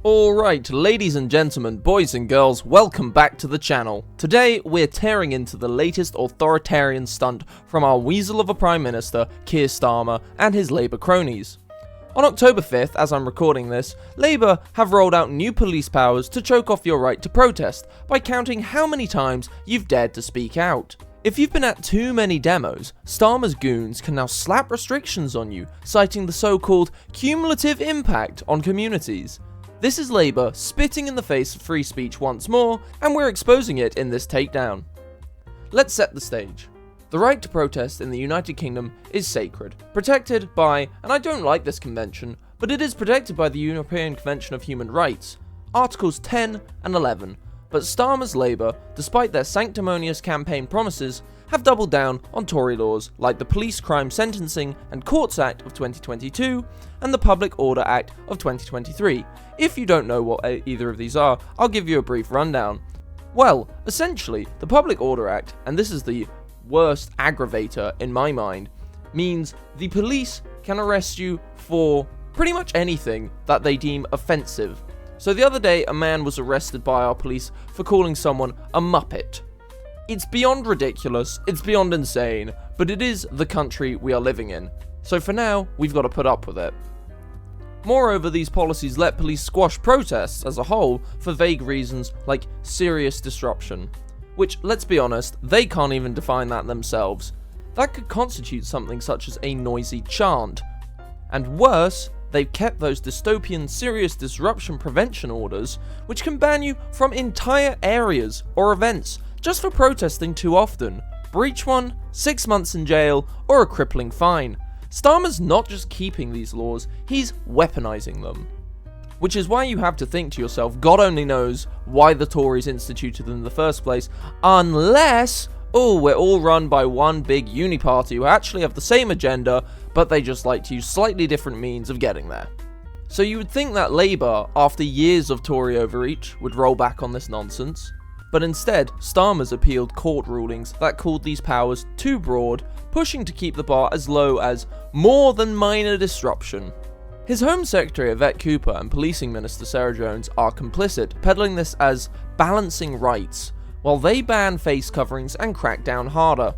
Alright, ladies and gentlemen, boys and girls, welcome back to the channel. Today, we're tearing into the latest authoritarian stunt from our weasel of a Prime Minister, Keir Starmer, and his Labour cronies. On October 5th, as I'm recording this, Labour have rolled out new police powers to choke off your right to protest by counting how many times you've dared to speak out. If you've been at too many demos, Starmer's goons can now slap restrictions on you, citing the so-called cumulative impact on communities. This is Labour spitting in the face of free speech once more, and we're exposing it in this takedown. Let's set the stage. The right to protest in the United Kingdom is sacred, protected by, and I don't like this convention, but it is protected by the European Convention of Human Rights, Articles 10 and 11, but Starmer's Labour, despite their sanctimonious campaign promises, have doubled down on Tory laws like the Police Crime Sentencing and Courts Act of 2022 and the Public Order Act of 2023. If you don't know what either of these are, I'll give you a brief rundown. Well, essentially, the Public Order Act, and this is the worst aggravator in my mind, means the police can arrest you for pretty much anything that they deem offensive. So the other day, a man was arrested by our police for calling someone a muppet. It's beyond ridiculous, it's beyond insane, but it is the country we are living in. So for now, we've got to put up with it. Moreover, these policies let police squash protests as a whole for vague reasons like serious disruption. Which, let's be honest, they can't even define that themselves. That could constitute something such as a noisy chant. And worse, they've kept those dystopian serious disruption prevention orders, which can ban you from entire areas or events just for protesting too often. Breach one, 6 months in jail, or a crippling fine. Starmer's not just keeping these laws, he's weaponizing them. Which is why you have to think to yourself, God only knows why the Tories instituted them in the first place, unless, we're all run by one big uni-party who actually have the same agenda, but they just like to use slightly different means of getting there. So you would think that Labour, after years of Tory overreach, would roll back on this nonsense. But instead, Starmer's appealed court rulings that called these powers too broad, pushing to keep the bar as low as more than minor disruption. His Home Secretary Yvette Cooper and Policing Minister Sarah Jones are complicit, peddling this as balancing rights, while they ban face coverings and crack down harder.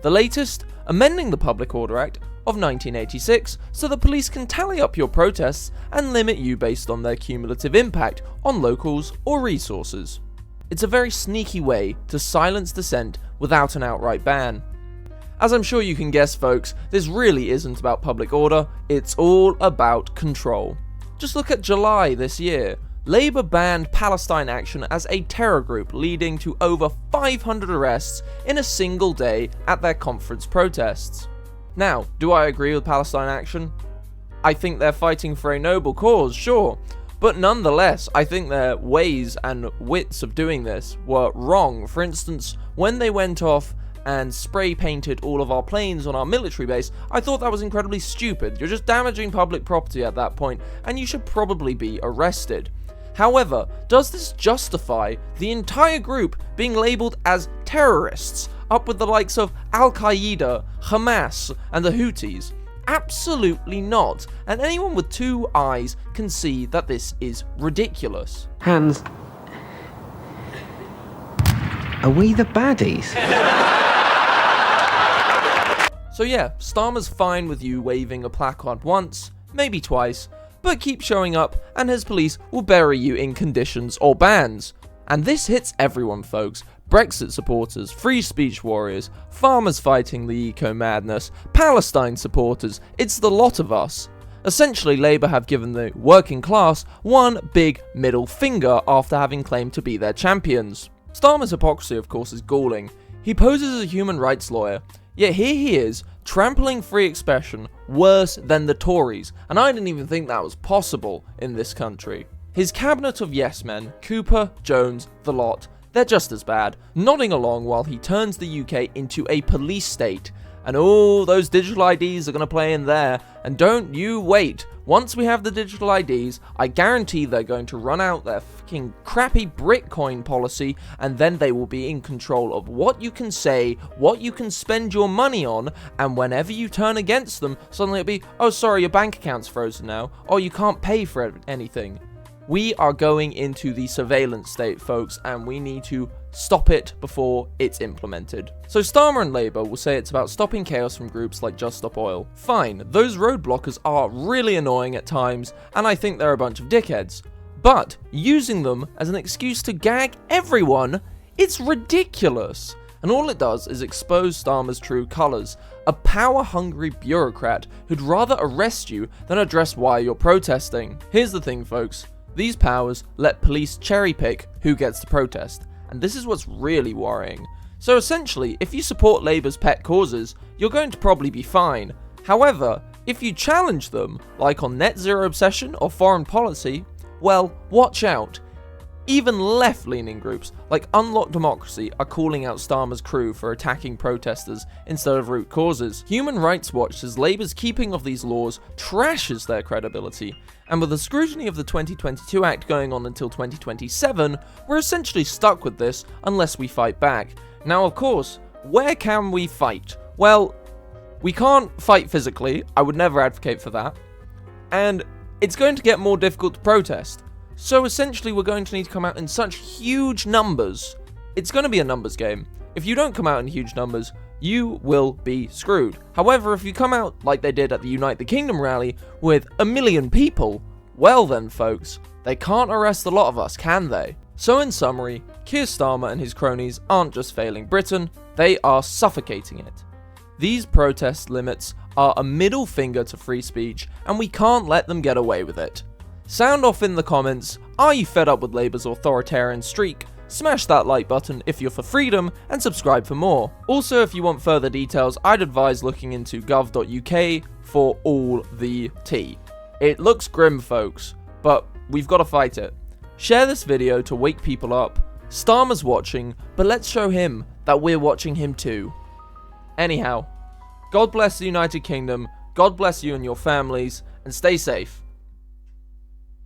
The latest, amending the Public Order Act of 1986 so the police can tally up your protests and limit you based on their cumulative impact on locals or resources. It's a very sneaky way to silence dissent without an outright ban. As I'm sure you can guess, folks, this really isn't about public order, it's all about control. Just look at July this year. Labour banned Palestine Action as a terror group, leading to over 500 arrests in a single day at their conference protests. Now, do I agree with Palestine Action? I think they're fighting for a noble cause, sure. But nonetheless, I think their ways and wits of doing this were wrong. For instance, when they went off and spray painted all of our planes on our military base, I thought that was incredibly stupid. You're just damaging public property at that point, and you should probably be arrested. However, does this justify the entire group being labelled as terrorists, up with the likes of Al-Qaeda, Hamas, and the Houthis? Absolutely not, and anyone with two eyes can see that this is ridiculous. Hands. Are we the baddies? So yeah, Starmer's fine with you waving a placard once, maybe twice, but keep showing up and his police will bury you in conditions or bans. And this hits everyone, folks. Brexit supporters, free speech warriors, farmers fighting the eco-madness, Palestine supporters, it's the lot of us. Essentially, Labour have given the working class one big middle finger after having claimed to be their champions. Starmer's hypocrisy, of course, is galling. He poses as a human rights lawyer, yet here he is, trampling free expression worse than the Tories, and I didn't even think that was possible in this country. His cabinet of yes men, Cooper, Jones, the lot, they're just as bad, nodding along while he turns the UK into a police state. And those digital IDs are going to play in there, and don't you wait. Once we have the digital IDs, I guarantee they're going to run out their fucking crappy Bitcoin policy, and then they will be in control of what you can say, what you can spend your money on, and whenever you turn against them, suddenly it'll be, oh sorry, your bank account's frozen now, oh you can't pay for anything. We are going into the surveillance state, folks, and we need to stop it before it's implemented. So Starmer and Labour will say it's about stopping chaos from groups like Just Stop Oil. Fine, those roadblockers are really annoying at times, and I think they're a bunch of dickheads. But using them as an excuse to gag everyone, it's ridiculous. And all it does is expose Starmer's true colours, a power-hungry bureaucrat who'd rather arrest you than address why you're protesting. Here's the thing, folks. These powers let police cherry-pick who gets to protest, and this is what's really worrying. So essentially, if you support Labour's pet causes, you're going to probably be fine. However, if you challenge them, like on net zero obsession or foreign policy, well, watch out. Even left-leaning groups like Unlock Democracy are calling out Starmer's crew for attacking protesters instead of root causes. Human Rights Watch says Labour's keeping of these laws trashes their credibility, and with the scrutiny of the 2022 Act going on until 2027, we're essentially stuck with this unless we fight back. Now, of course, where can we fight? Well, we can't fight physically, I would never advocate for that, and it's going to get more difficult to protest. So essentially we're going to need to come out in such huge numbers. It's going to be a numbers game. If you don't come out in huge numbers, you will be screwed. However, if you come out like they did at the Unite the Kingdom rally with 1 million people, well then folks, they can't arrest a lot of us, can they? So in summary, Keir Starmer and his cronies aren't just failing Britain, they are suffocating it. These protest limits are a middle finger to free speech, and we can't let them get away with it. Sound off in the comments, are you fed up with Labour's authoritarian streak? Smash that like button if you're for freedom, and subscribe for more. Also, if you want further details, I'd advise looking into gov.uk for all the tea. It looks grim, folks, but we've got to fight it. Share this video to wake people up. Starmer's watching, but let's show him that we're watching him too. Anyhow, God bless the United Kingdom, God bless you and your families, and stay safe.